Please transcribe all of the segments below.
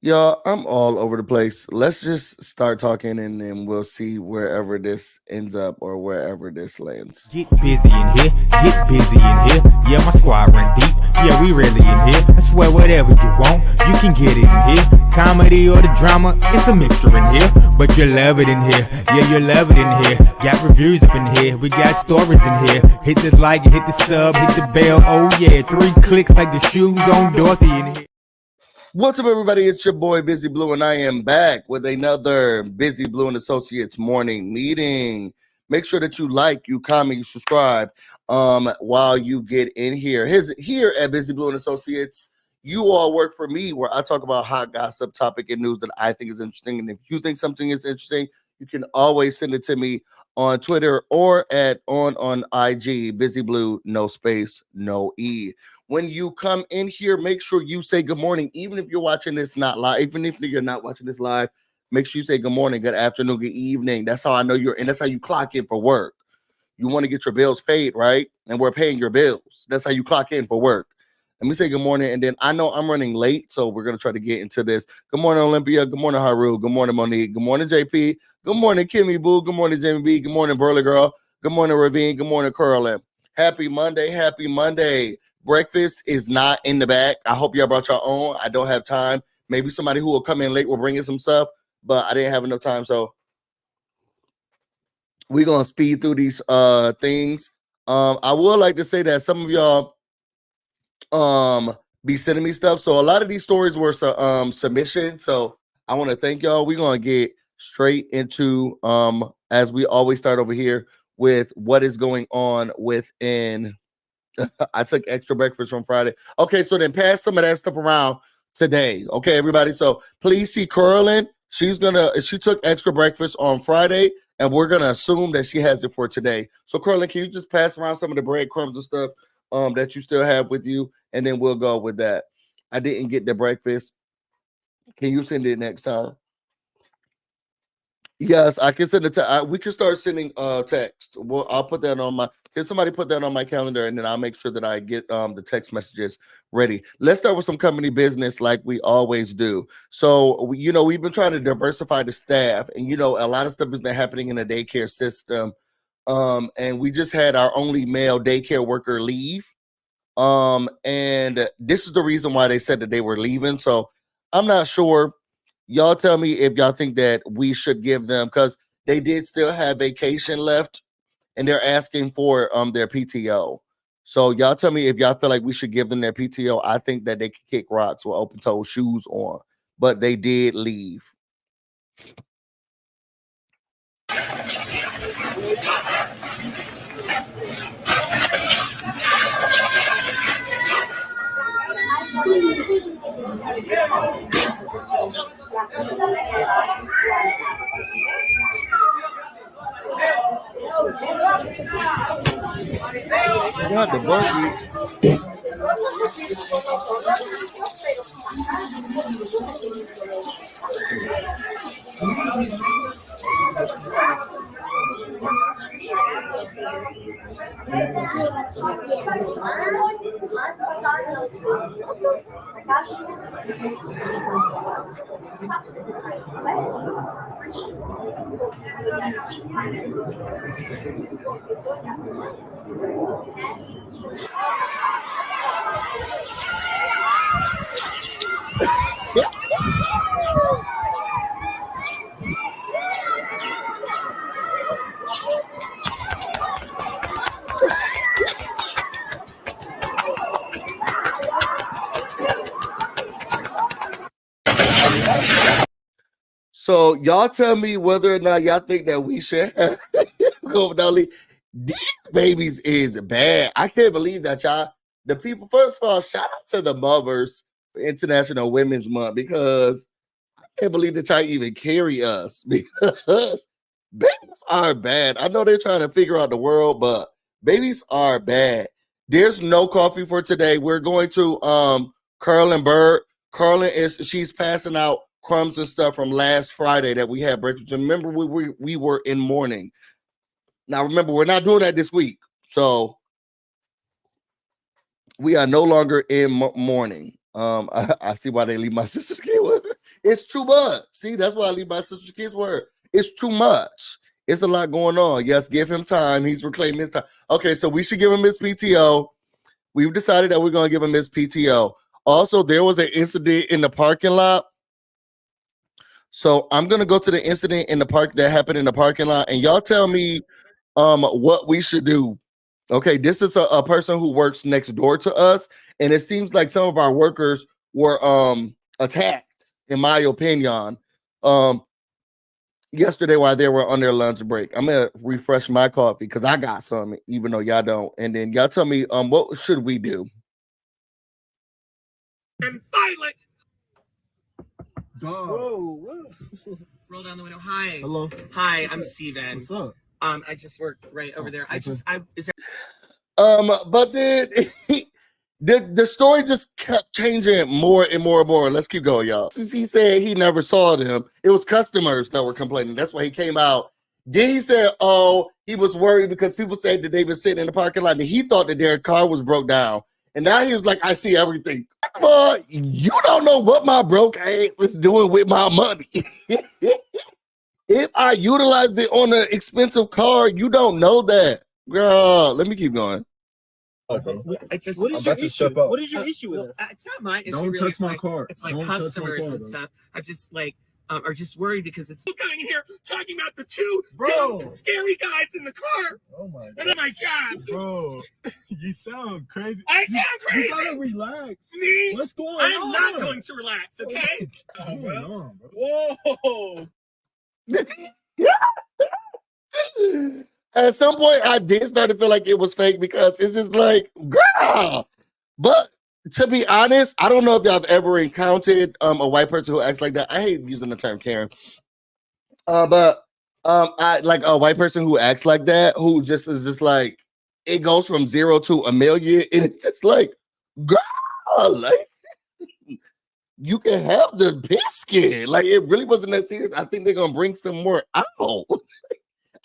Y'all, I'm all over the place. Let's just start talking and then we'll see wherever this ends up or wherever this lands. Get busy in here, get busy in here. Yeah, my squad run deep. Yeah, we really in here. I swear whatever you want, you can get it in here. Comedy or the drama, it's a mixture in here. But you love it in here. Yeah, you love it in here. Got reviews up in here. We got stories in here. Hit the like, hit the sub, hit the bell. Oh yeah, 3 clicks like the shoes on Dorothy in here. What's up, everybody? It's your boy BusyBlu, and I am back with another BusyBlu and Associates morning meeting. Make sure that you like, you comment, you subscribe while you get in here. Here at BusyBlu and Associates, you all work for me, where I talk about hot gossip, topic, and news that I think is interesting. And if you think something is interesting, you can always send it to me on Twitter or on IG, BusyBlu, no space, no E. When you come in here, make sure you say good morning, even if you're watching this not live, even if you're not watching this live, make sure you say good morning, good afternoon, good evening. That's how I know you're, and that's how you clock in for work. You want to get your bills paid, right? And we're paying your bills. That's how you clock in for work. Let me say good morning, and then I know I'm running late, so we're going to try to get into this. Good morning, Olympia. Good morning, Haru. Good morning, Monique. Good morning, JP. Good morning, Kimmy Boo. Good morning, Jamie B. Good morning, Burley Girl. Good morning, Ravine. Good morning, Curlin. Happy Monday. Happy Monday. Breakfast is not in the back. I hope y'all brought your own. I don't have time. Maybe somebody who will come in late will bring in some stuff, but I didn't have enough time, so we're going to speed through these things. I would like to say that some of y'all be sending me stuff. So a lot of these stories were submissions. So I want to thank y'all. We're gonna get straight into as we always start over here with what is going on within. I took extra breakfast from Friday. Okay, so then pass some of that stuff around today. Okay, everybody. So please see Curlin. She took extra breakfast on Friday, and we're gonna assume that she has it for today. So Curlin, can you just pass around some of the breadcrumbs and stuff that you still have with you, and then we'll go with that. I didn't get the breakfast. Can you send it next time? Yes, I can send it to. We can start sending text. Well, I'll put that on my. Can somebody put that on my calendar, and then I'll make sure that I get the text messages ready. Let's start with some company business, like we always do. So we've been trying to diversify the staff, and a lot of stuff has been happening in the daycare system. And we just had our only male daycare worker leave. And this is the reason why they said that they were leaving. So I'm not sure. Y'all tell me if y'all think that we should give them, because they did still have vacation left and they're asking for their PTO. So y'all tell me if y'all feel like we should give them their PTO. I think that they can kick rocks with open toe shoes on, but they did leave. Got the buggies. So y'all tell me whether or not y'all think that we should go with Dolly. These babies is bad. I can't believe that y'all, the people, first of all, shout out to the mothers for International Women's Month, because I can't believe that y'all even carry us, because babies are bad. I know they're trying to figure out the world, but babies are bad. There's no coffee for today. We're going to Carlin Bird. She's passing out crumbs and stuff from last Friday that we had breakfast. Remember, we were in mourning. Now, remember, we're not doing that this week. So we are no longer in mourning. I see why they leave my sister's kid with her. It's too much. See, that's why I leave my sister's kids word. It's too much. It's a lot going on. Yes, give him time. He's reclaiming his time. Okay, so we should give him his PTO. We've decided that we're going to give him his PTO. Also, there was an incident in the parking lot. So I'm going to go to the incident in the park that happened in the parking lot, and y'all tell me what we should do. Okay, this is a person who works next door to us, and it seems like some of our workers were attacked, in my opinion, yesterday while they were on their lunch break. I'm gonna refresh my coffee because I got some, even though y'all don't. And then y'all tell me what should we do? And violent. Dog. Whoa. Roll down the window. Hi. Hello. Hi, I'm Steven. What's up? I just work right over there. But then the story just kept changing more and more and more. Let's keep going, y'all. Since he said he never saw them, it was customers that were complaining. That's why he came out. Then he said, oh, he was worried because people said that they've been sitting in the parking lot and he thought that their car was broke down. And now he was like, I see everything. But you don't know what my broke ass was doing with my money. If I utilized it on an expensive car, you don't know that. Girl, let me keep going. Okay. I just, I'm about to step out. What is your issue with us? It's not my issue. Don't really. touch my car. It's my Don't touch my customers car, and bro. stuff. I just like are just worried because it's coming in here talking about the two Bro. scary guys in the car Oh my and god. then my job. Bro, you sound crazy. I sound crazy. You gotta relax. Me? What's going I on? am not going to relax, okay? What's going on, bro? Whoa. At some point, I did start to feel like it was fake because it's just like, girl. But to be honest, I don't know if y'all have ever encountered a white person who acts like that. I hate using the term Karen. But I like a white person who acts like that, who just is just like, it goes from 0 to a million, and it's just like, girl, like, you can have the biscuit. Like, it really wasn't that serious. I think they're gonna bring some more out.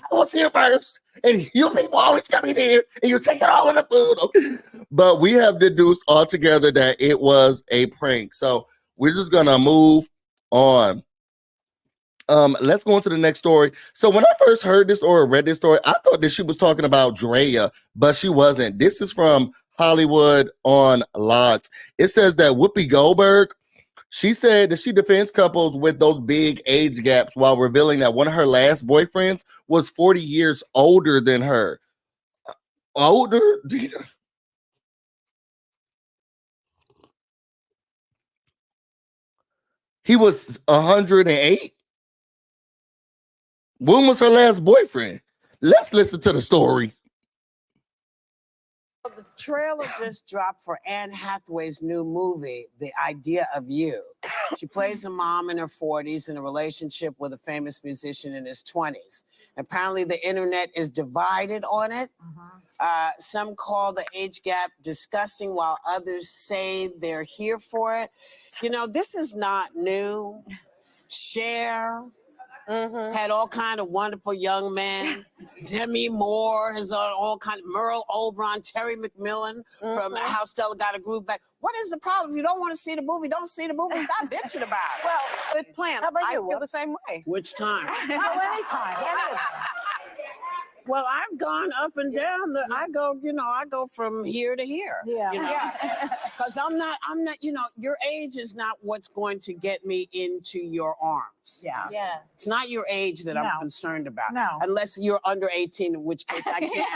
I was here first, and you people always come in here and you take it all of the food. Okay. But we have deduced altogether that it was a prank. So we're just gonna move on. Let's go on to the next story. So when I first heard this or read this story, I thought that she was talking about Draya, but she wasn't. This is from Hollywood on Locked. It says that Whoopi Goldberg, she said that she defends couples with those big age gaps while revealing that one of her last boyfriends was 40 years older than her. Older? He was 108? When was her last boyfriend? Let's listen to the story. The trailer just dropped for Anne Hathaway's new movie, The Idea of You. She plays a mom in her 40s in a relationship with a famous musician in his 20s. Apparently, the internet is divided on it. Some call the age gap disgusting, while others say they're here for it. You know, this is not new. Cher had all kind of wonderful young men. Demi Moore has all kind of Merle Oberon, Terry McMillan from How Stella Got a Groove Back. What is the problem? If you don't want to see the movie, don't see the movie. Stop bitching about it. Well, good plan. How about I you, feel the same way. Which time? Well, anytime. Well, I've gone up and down. I go from here to here. Yeah. You know? Because I'm not, you know, your age is not what's going to get me into your arms. Yeah. Yeah. It's not your age that I'm No. concerned about. No. Unless you're under 18, in which case I can't.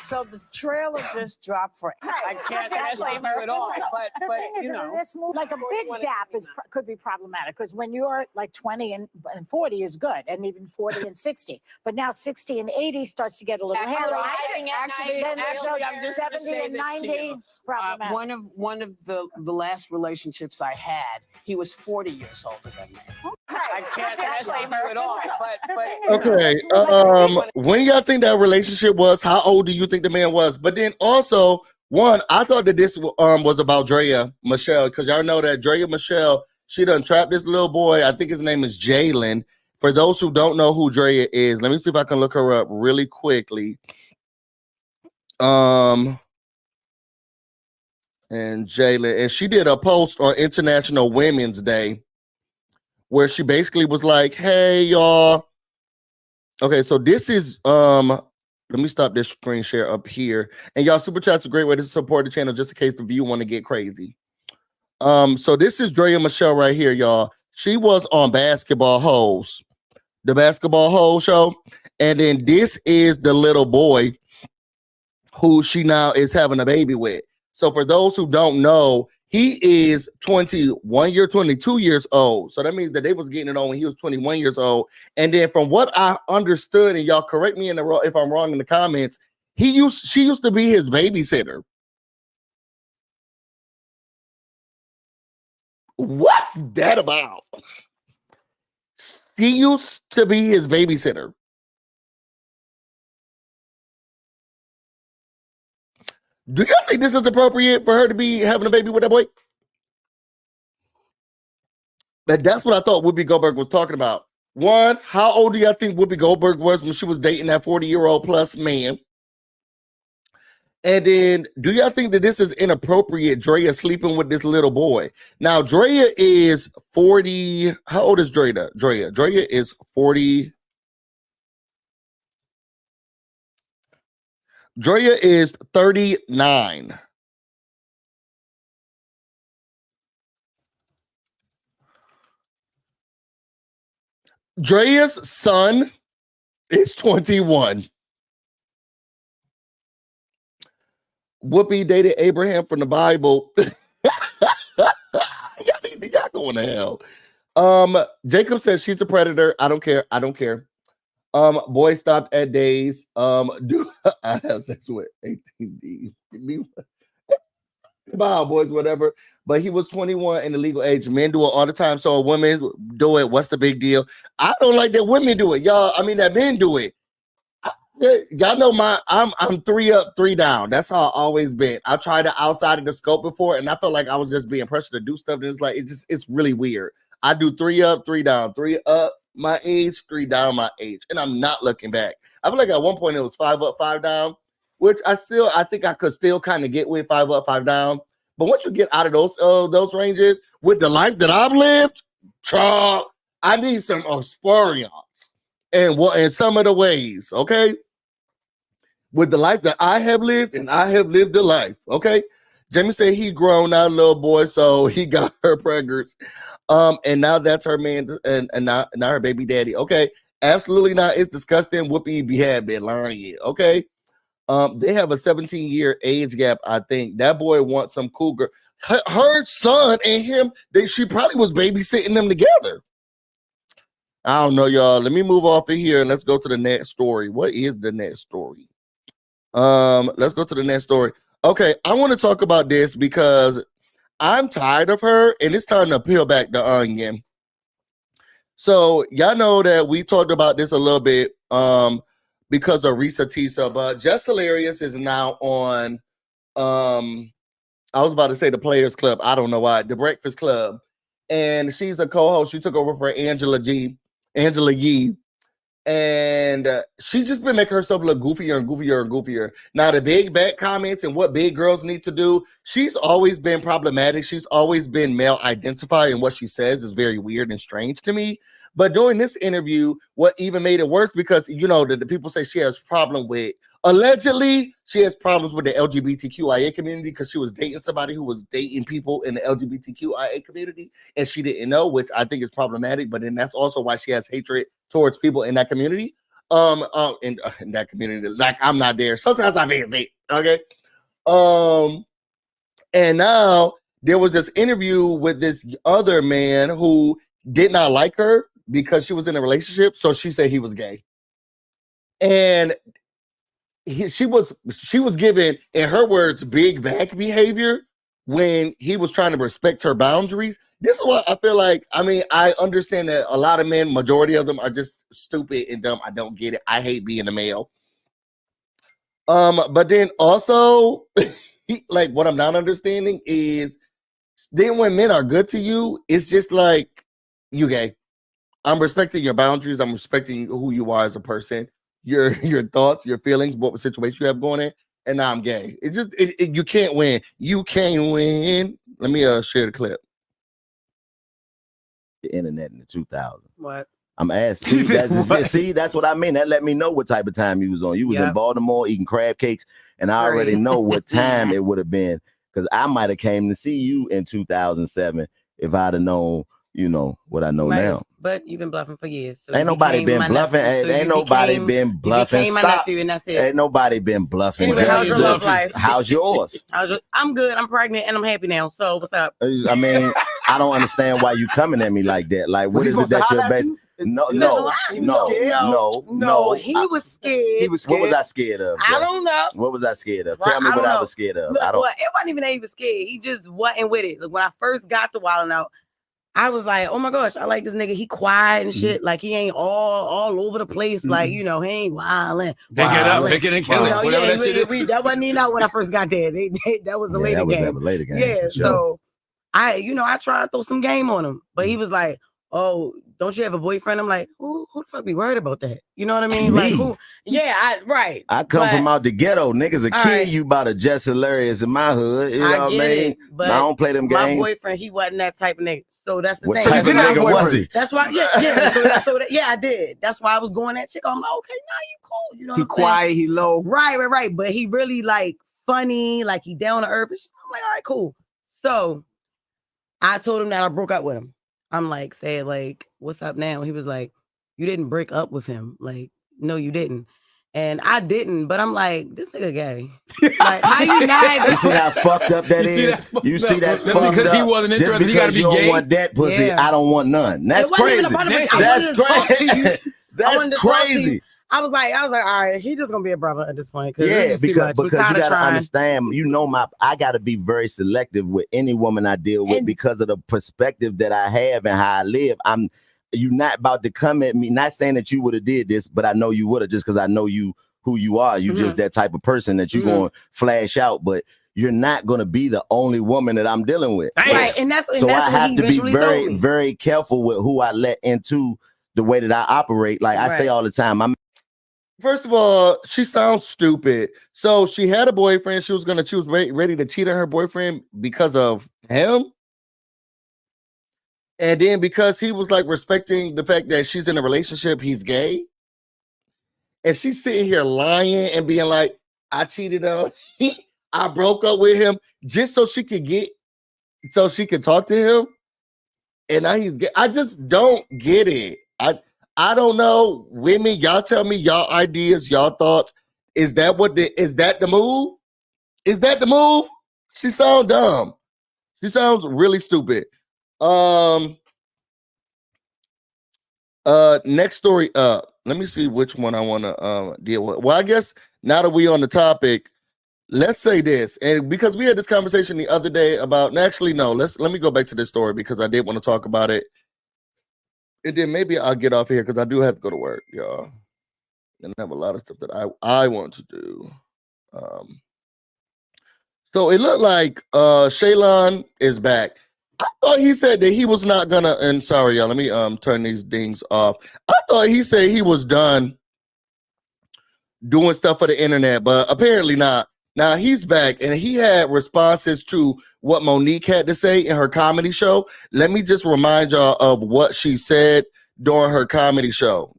So the trailer just dropped for. I can't mess with you at all. But The thing is, you in know. this movie, like a big gap could be problematic because when you're like 20 and 40 is good, and even 40 and 60. But now 60 and 80 starts to get a little hairy. Actually, Then I'm just gonna 70 say and this to 90 you. problematic. One of the last relationships I had, he was 40 years older than me. I can't mess with you at all. But Okay. When y'all think that relationship was, how old do you think the man was? But then also, one, I thought that this was about Draya Michelle, because y'all know that Draya Michelle, she done trapped this little boy. I think his name is Jalen. For those who don't know who Draya is, let me see if I can look her up really quickly. And and Jalen, and she did a post on International Women's Day where she basically was like, "Hey y'all." Okay, so this is let me stop this screen share up here. And y'all, super chat's a great way to support the channel just in case the view want to get crazy. So this is Draya Michelle right here, y'all. She was on Basketball Hoes, the Basketball Hoes show. And then this is the little boy who she now is having a baby with. So for those who don't know, he is 22 years old. So that means that they was getting it on when he was 21 years old. And then from what I understood, and y'all correct me if I'm wrong in the comments, she used to be his babysitter. What's that about? She used to be his babysitter. Do you think this is appropriate for her to be having a baby with that boy? But that's what I thought Whoopi Goldberg was talking about. One, how old do y'all think Whoopi Goldberg was when she was dating that 40-year-old plus man? And then, do y'all think that this is inappropriate, Draya sleeping with this little boy? Now, Draya is 40. How old is Draya? Draya is 40. Draya is 39. Draya's son is 21. Whoopi dated Abraham from the Bible. Y'all going to hell. Jacob says she's a predator. I don't care. Boy stopped at days. Do I have sex with 18D? Wow, boys, whatever. But he was 21 in the legal age. Men do it all the time. So a woman do it. What's the big deal? I don't like that women do it, y'all. I mean that men do it. Y'all know I'm 3 up, 3 down. That's how I always been. I tried it outside of the scope before, and I felt like I was just being pressured to do stuff. And it's like it's really weird. I do 3 up, 3 down, 3 up my age, 3 down my age, and I'm not looking back. I feel like at one point it was 5 up, 5 down, which I think I could still kind of get with 5 up, 5 down. But once you get out of those ranges, with the life that I've lived, child, I need some experience and some of the ways, okay? With the life that I have lived, and I have lived the life, okay? Jamie said he grown now, little boy, so he got her preggers. And now that's her man, and now her baby daddy. Okay, absolutely not. It's disgusting. Whoopi had been lying, okay? They have a 17-year age gap, I think. That boy wants some cougar. Her son and him, she probably was babysitting them together. I don't know, y'all. Let me move off of here and let's go to the next story. What is the next story? Let's go to the next story. Okay, I want to talk about this because I'm tired of her and it's time to peel back the onion. So y'all know that we talked about this a little bit because of Risa Tisa, but Jess Hilarious is now on I was about to say the Players Club. I don't know why. The Breakfast Club. And she's a co-host. She took over for Angela Yee. And she just been making herself look goofier and goofier and goofier. Now, the big back comments and what big girls need to do, she's always been problematic. She's always been male identified, and what she says is very weird and strange to me. But during this interview, what even made it worse, because, you know, the people say she has problem with, allegedly, she has problems with the LGBTQIA community because she was dating somebody who was dating people in the LGBTQIA community, and she didn't know, which I think is problematic. But then that's also why she has hatred towards people in that community. In that community, like I'm not there. Sometimes I fancy, okay. And now there was this interview with this other man who did not like her because she was in a relationship. So she said he was gay, and she was given, in her words, big back behavior when he was trying to respect her boundaries. This is what I feel like. I mean, I understand that a lot of men, majority of them, are just stupid and dumb. I don't get it. I hate being a male. But then also, like, what I'm not understanding is then when men are good to you, it's just like, you gay. I'm respecting your boundaries. I'm respecting who you are as a person, your thoughts, your feelings, what situation you have going in. and now I'm gay. It just you can't win. You can't win. Let me share the clip. The internet in the 2000s. What? I'm asking. See, that's what I mean. That let me know what type of time you was on. You was in Baltimore eating crab cakes, and I already know what time it would have been, because I might have came to see you in 2007 if I'd have known, you know, what I know now. But you've been bluffing for years. So ain't nobody been bluffing. Ain't nobody been bluffing. Stop. And that's it. Ain't nobody been bluffing. Anyway, how's your love life? How's yours? I'm good. I'm pregnant and I'm happy now. So what's up? I mean, I don't understand why you coming at me like that. Like, what is it that you're based? No. He was scared. He was scared. What was I scared of? I don't know. What was I scared of? Tell me what I was scared of. Look, it wasn't even that he was scared. He just wasn't with it. Like, when I first got to Wildin' Out, I was like, oh my gosh, I like this nigga. He quiet and shit. Like, he ain't all over the place. Like, you know, he ain't wildin'. Pick it up, pick it and kill it. Whatever that shit is. That wasn't even out when I first got there. That was a later game. That was a later game. Yeah, so I tried to throw some game on him, but he was like, oh, don't you have a boyfriend? I'm like, who the fuck be worried about that? You know what I mean? Like, who? Yeah, right. I come from out the ghetto. Niggas will kill you about a Jess hilarious in my hood. You know what I mean? But I don't play them games. My boyfriend, he wasn't that type of nigga. So that's the what thing. What type of nigga was he? That's why, I did. That's why I was going at Chico. I'm like, okay, now you cool. You know what I'm saying? He quiet, he low. Right. But he really like funny, like he down to earth. I'm like, all right, cool. So I told him that I broke up with him. I'm like, say, like, what's up now? He was like, you didn't break up with him. Like, no, you didn't. And I didn't, but I'm like, this nigga gay. Like, how you not? You see how fucked up that is? You see that fucked up? Because he wasn't Just interested, he gotta because be you don't gay. want that pussy, I don't want none. That's crazy. That's crazy. That's crazy. I was like, all right, he just gonna be a brother at this point. Yeah, because you gotta understand, you know, I gotta be very selective with any woman I deal with because of the perspective that I have and how I live. You're not about to come at me, not saying that you would have did this, but I know you would have, just because I know you who you are. You just that type of person that you're gonna flash out, but you're not gonna be the only woman that I'm dealing with. Right, and that's so I have to be very, told me. very careful with who I let into the way that I operate. Like I say all the time, First of all, she sounds stupid. So she had a boyfriend. She was ready to cheat on her boyfriend because of him. And then because he was like respecting the fact that she's in a relationship, he's gay. And she's sitting here lying and being like, I cheated on him. I broke up with him just so she could talk to him. And now he's gay. I just don't get it. I don't know. Women, y'all tell me y'all ideas, y'all thoughts. Is that the move? Is that the move? She sounds dumb. She sounds really stupid. Next story up. Let me see which one I want to deal with. Well, I guess now that we on the topic, let's say this. And because we had this conversation the other day about, actually, no, let me go back to this story because I did want to talk about it. And then maybe I'll get off here because I do have to go to work, y'all. And I have a lot of stuff that I want to do. So it looked like Shalon is back. I thought he said that he was not gonna, and sorry, y'all, let me turn these things off. I thought he said he was done doing stuff for the internet, but apparently not. Now he's back and he had responses to what Monique had to say in her comedy show. Let me just remind y'all of what she said during her comedy show.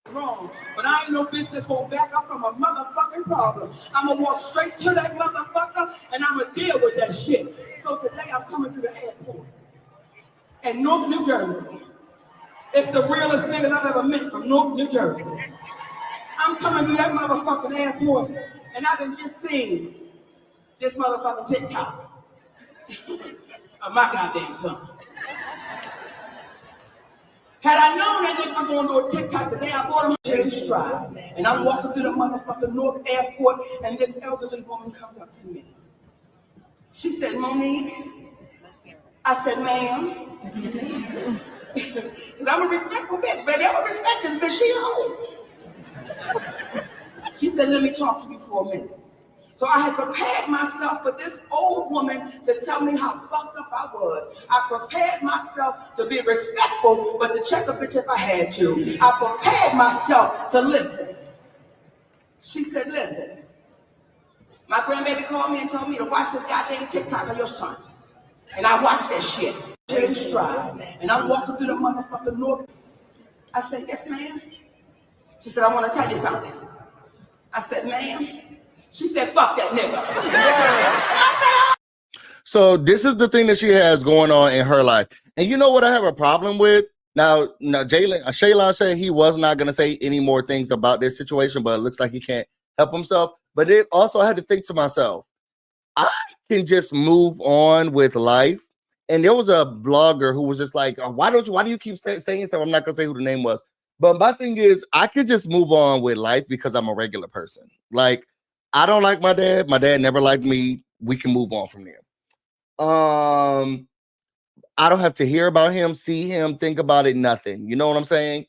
Wrong, but I ain't no bitch that's gonna back up from a motherfucking problem. I'm gonna walk straight to that motherfucker and I'm gonna deal with that shit. So today I'm coming through the airport in North New Jersey. It's the realest niggas I've ever met from North New Jersey. I'm coming through that motherfucking airport and I done just seen this motherfucking TikTok of my goddamn son. Had I known that nigga was gonna do a TikTok today, I bought him a change stride. And I'm walking through the motherfucking North Airport and this elderly woman comes up to me. She said, Monique. I said, ma'am. Because I'm a respectful bitch, baby. I'm a respect this bitch. She home. She said, let me talk to you for a minute. So I had prepared myself for this old woman to tell me how fucked up I was. I prepared myself to be respectful, but to check a bitch if I had to. I prepared myself to listen. She said, listen, My grandbaby called me and told me to watch this goddamn TikTok of your son. And I watched that shit. James Drive. And I'm walking through the motherfucking North. I said, yes, ma'am. She said, I want to tell you something. I said, ma'am. She said, fuck that nigga. So this is the thing that she has going on in her life. And you know what I have a problem with? Now Shalon said he was not going to say any more things about this situation, but it looks like he can't help himself. But it also I had to think to myself, I can just move on with life. And there was a blogger who was just like, why do you keep saying stuff? I'm not going to say who the name was. But my thing is, I could just move on with life because I'm a regular person. Like, I don't like my dad. My dad never liked me. We can move on from there. I don't have to hear about him, see him, think about it, nothing. You know what I'm saying?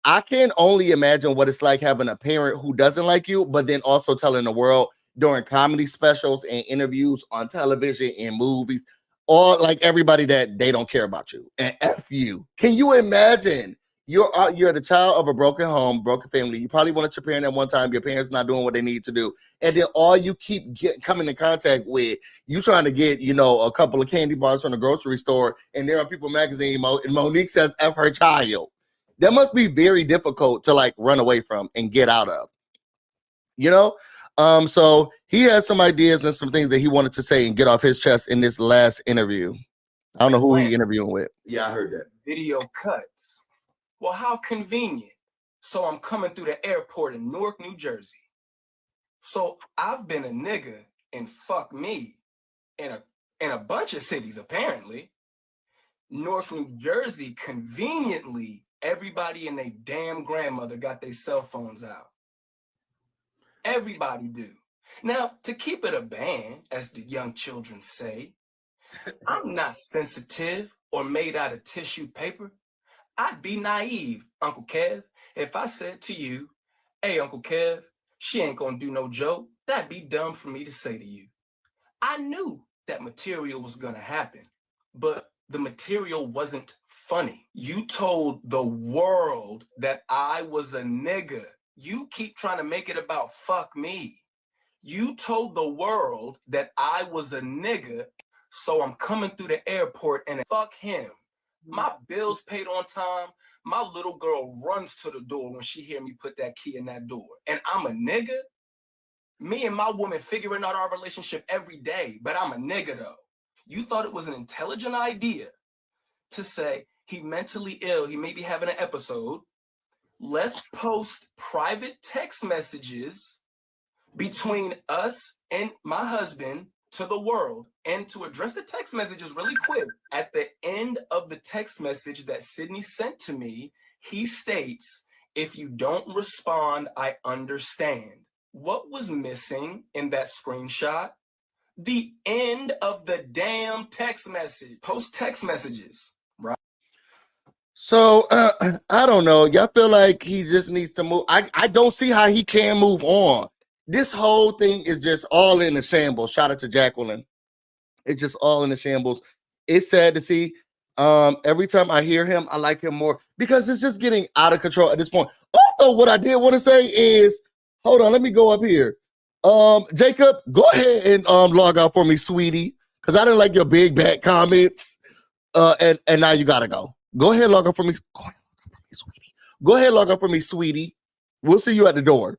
I can only imagine what it's like having a parent who doesn't like you, but then also telling the world during comedy specials and interviews on television and movies, or like everybody that they don't care about you and F you. Can you imagine? You're the child of a broken home, broken family. You probably wanted your parent at one time. Your parents not doing what they need to do. And then all you keep coming in contact with, you trying to get, a couple of candy bars from the grocery store. And there are People magazine, and Monique says F her child. That must be very difficult to like run away from and get out of. So he has some ideas and some things that he wanted to say and get off his chest in this last interview. I don't know who he interviewing with. Yeah, I heard that. Video cuts. Well, how convenient. So I'm coming through the airport in Newark, New Jersey. So I've been a nigga and fuck me in a bunch of cities, apparently. Newark, New Jersey, conveniently, everybody and their damn grandmother got their cell phones out. Everybody do. Now, to keep it a band, as the young children say, I'm not sensitive or made out of tissue paper. I'd be naive, Uncle Kev, if I said to you, hey, Uncle Kev, she ain't gonna do no joke. That'd be dumb for me to say to you. I knew that material was gonna happen, but the material wasn't funny. You told the world that I was a nigga. You keep trying to make it about fuck me. You told the world that I was a nigga, so I'm coming through the airport and fuck him. My bills paid on time. My little girl runs to the door when she hear me put that key in that door. And I'm a nigga? Me and my woman figuring out our relationship every day, but I'm a nigga though. You thought it was an intelligent idea to say he mentally ill, he may be having an episode. Let's post private text messages between us and my husband to the world. And to address the text messages really quick, at the end of the text message that Sydney sent to me, he states, if you don't respond, I understand. What was missing in that screenshot? The end of the damn text message. Post text messages, right? So I don't know. Y'all feel like he just needs to move. I don't see how he can move on. This whole thing is just all in the shambles. Shout out to Jacqueline. It's just all in the shambles. It's sad to see. Every time I hear him, I like him more because it's just getting out of control at this point. Also, what I did want to say is, hold on, let me go up here. Jacob, go ahead and log out for me, sweetie, because I didn't like your big bad comments. And now you gotta go. Go ahead, log out for me. Go ahead, log out for me, sweetie. Go ahead, log out for me, sweetie. We'll see you at the door.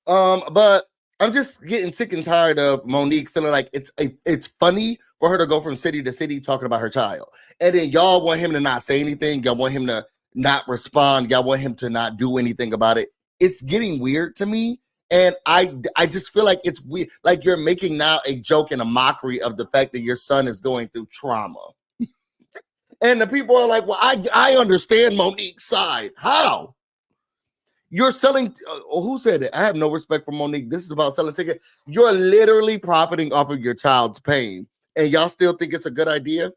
But I'm just getting sick and tired of Monique feeling like it's funny for her to go from city to city talking about her child. And then y'all want him to not say anything. Y'all want him to not respond. Y'all want him to not do anything about it. It's getting weird to me. And I just feel like it's weird. Like you're making now a joke and a mockery of the fact that your son is going through trauma. And the people are like, well, I understand Monique's side. How? You're selling, who said it? I have no respect for Monique. This is about selling tickets. You're literally profiting off of your child's pain. And y'all still think it's a good idea?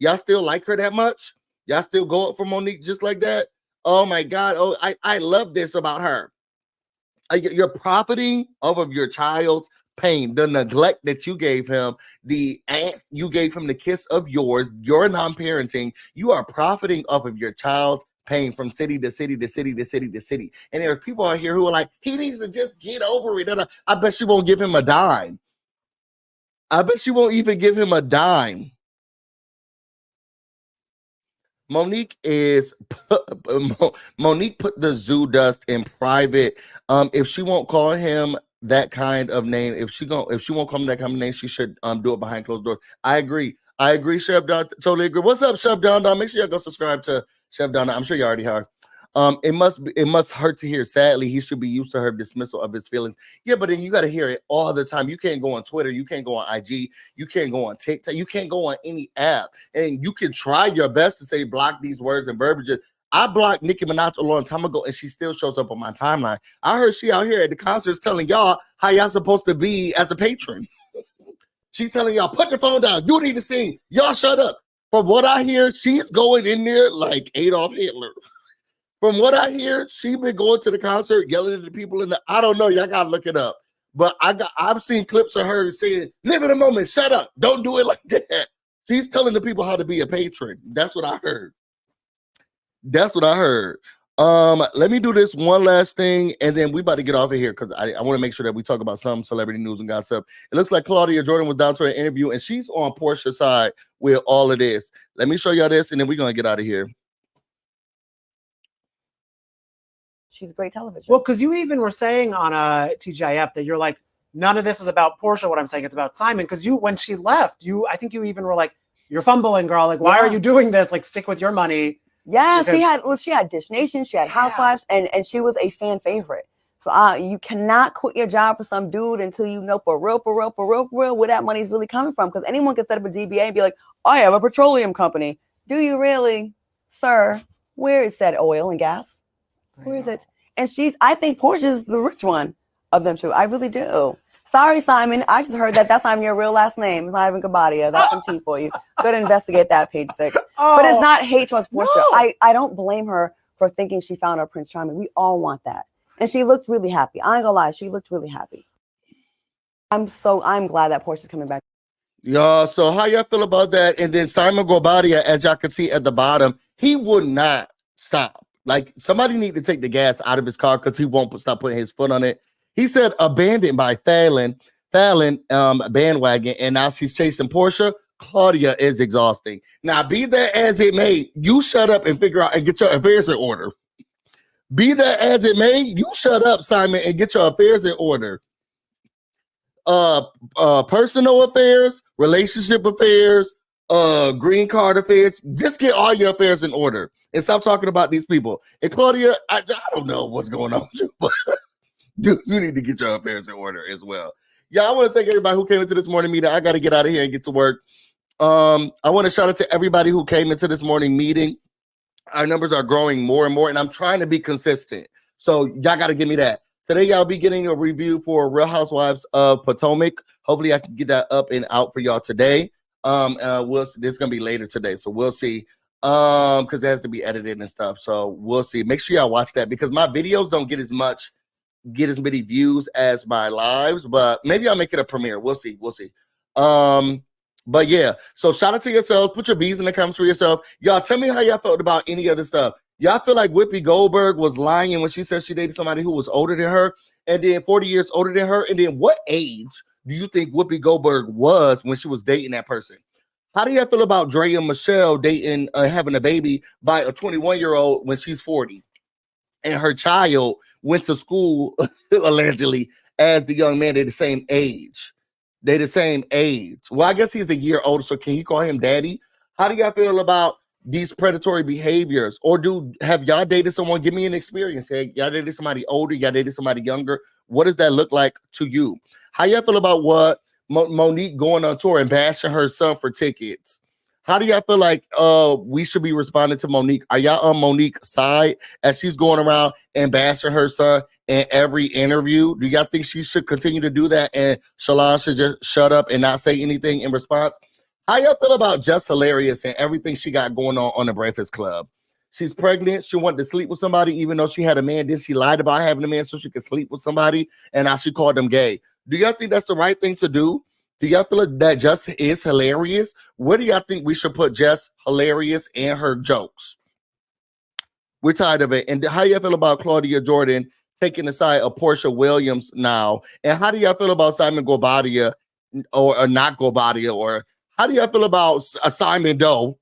Y'all still like her that much? Y'all still go up for Monique just like that? Oh my God. Oh, I love this about her. You're profiting off of your child's pain, the neglect that you gave him, you gave him the kiss of yours, your non-parenting. You are profiting off of your child's paying from city to city to city to city to city. And there are people out here who are like, he needs to just get over it. I bet she won't give him a dime. I bet she won't even give him a dime. Monique Monique put the zoo dust in private. If she won't call him that kind of name, if she won't call him that kind of name, she should do it behind closed doors. I agree, Chef Don. Totally agree. What's up, Chef Don? Make sure y'all go subscribe to Chef Don. I'm sure you already are. It must hurt to hear. Sadly, he should be used to her dismissal of his feelings. Yeah, but then you got to hear it all the time. You can't go on Twitter. You can't go on IG. You can't go on TikTok. You can't go on any app. And you can try your best to say block these words and verbiages. I blocked Nicki Minaj a long time ago, and she still shows up on my timeline. I heard she out here at the concerts telling y'all how y'all supposed to be as a patron. She's telling y'all, put your phone down. You need to sing. Y'all shut up. From what I hear, she's going in there like Adolf Hitler. From what I hear, she been going to the concert, yelling at the people in the. I don't know. Y'all gotta look it up. But I've seen clips of her saying, "Live in the moment. Shut up. Don't do it like that." She's telling the people how to be a patron. That's what I heard. Let me do this one last thing, and then we about to get off of here because I want to make sure that we talk about some celebrity news and gossip. It looks like Claudia Jordan was down to an interview, and she's on Portia's side with all of this. Let me show y'all this, and then we're gonna get out of here. She's great television. Well, because you even were saying on TGIF that you're like, none of this is about Portia. What I'm saying, it's about Simon. Because when she left, I think you even were like, you're fumbling, girl. Like, why are you doing this? Like, stick with your money. Yeah, she had Dish Nation, she had Housewives, and she was a fan favorite. So you cannot quit your job for some dude until you know for real where that money's really coming from. Because anyone can set up a DBA and be like, I have a petroleum company. Do you really, sir? Where is said oil and gas? Where is it? And I think Portia's the rich one of them two. I really do. Sorry, Simon. I just heard that's not even your real last name. It's not even Kabadia. That's some tea for you. Go to investigate that, page 6. But it's not hate towards Portia. No. I don't blame her for thinking she found her Prince Charming. We all want that. And she looked really happy. I ain't gonna lie. She looked really happy. I'm glad that Portia's coming back. Y'all, so how y'all feel about that? And then Simon Gobadia, as y'all can see at the bottom, he would not stop. Like, somebody need to take the gas out of his car because he won't stop putting his foot on it. He said abandoned by Fallon bandwagon, and now she's chasing Portia. Claudia is exhausting. Now, be that as it may, you shut up and figure out and get your affairs in order. Be that as it may, you shut up, Simon, and get your affairs in order. Personal affairs, relationship affairs, green card affairs. Just get all your affairs in order and stop talking about these people. And Claudia, I don't know what's going on with you, but you need to get your affairs in order as well. Yeah, I want to thank everybody who came into this morning meeting. I got to get out of here and get to work. I want to shout out to everybody who came into this morning meeting. Our numbers are growing more and more, and I'm trying to be consistent. So y'all got to give me that. Today, y'all be getting a review for Real Housewives of Potomac. Hopefully, I can get that up and out for y'all today. This is gonna be later today, so we'll see. Because it has to be edited and stuff. So we'll see. Make sure y'all watch that because my videos don't get as many views as my lives, but maybe I'll make it a premiere. We'll see. But yeah, so shout out to yourselves. Put your B's in the comments for yourself. Y'all tell me how y'all felt about any other stuff. Y'all feel like Whoopi Goldberg was lying when she said she dated somebody who was older than her and then 40 years older than her? And then what age do you think Whoopi Goldberg was when she was dating that person? How do y'all feel about Draya and Michelle dating, having a baby by a 21-year-old when she's 40? And her child went to school, allegedly, as the young man. They're the same age. Well, I guess he's a year older, so can you call him daddy? How do y'all feel about these predatory behaviors? Or have y'all dated someone? Give me an experience. Hey, y'all dated somebody older? Y'all dated somebody younger? What does that look like to you? How y'all feel about what Monique going on tour and bashing her son for tickets? How do y'all feel like we should be responding to Monique? Are y'all on Monique's side as she's going around and bashing her son in every interview? Do y'all think she should continue to do that and Shalon should just shut up and not say anything in response? How y'all feel about Jess Hilarious and everything she got going on the Breakfast Club? She's pregnant. She wanted to sleep with somebody even though she had a man. Then she lied about having a man so she could sleep with somebody, and now she called them gay. Do y'all think that's the right thing to do? Do y'all feel like that Jess is hilarious? Where do y'all think we should put Jess Hilarious and her jokes? We're tired of it. And how y'all feel about Claudia Jordan taking the side of Portia Williams now? And how do y'all feel about Simon Gobadia or not Gobadia? Or how do y'all feel about Simon Doe?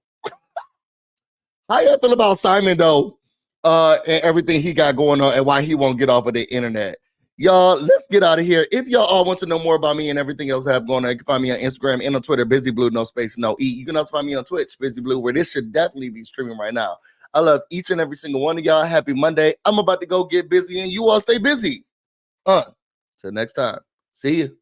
How y'all feel about Simon Doe and everything he got going on and why he won't get off of the internet? Y'all, let's get out of here. If y'all all want to know more about me and everything else I have going on, you can find me on Instagram and on Twitter, BusyBlu, no space, no E. You can also find me on Twitch, BusyBlu, where this should definitely be streaming right now. I love each and every single one of y'all. Happy Monday. I'm about to go get busy and you all stay busy. Till next time. See you.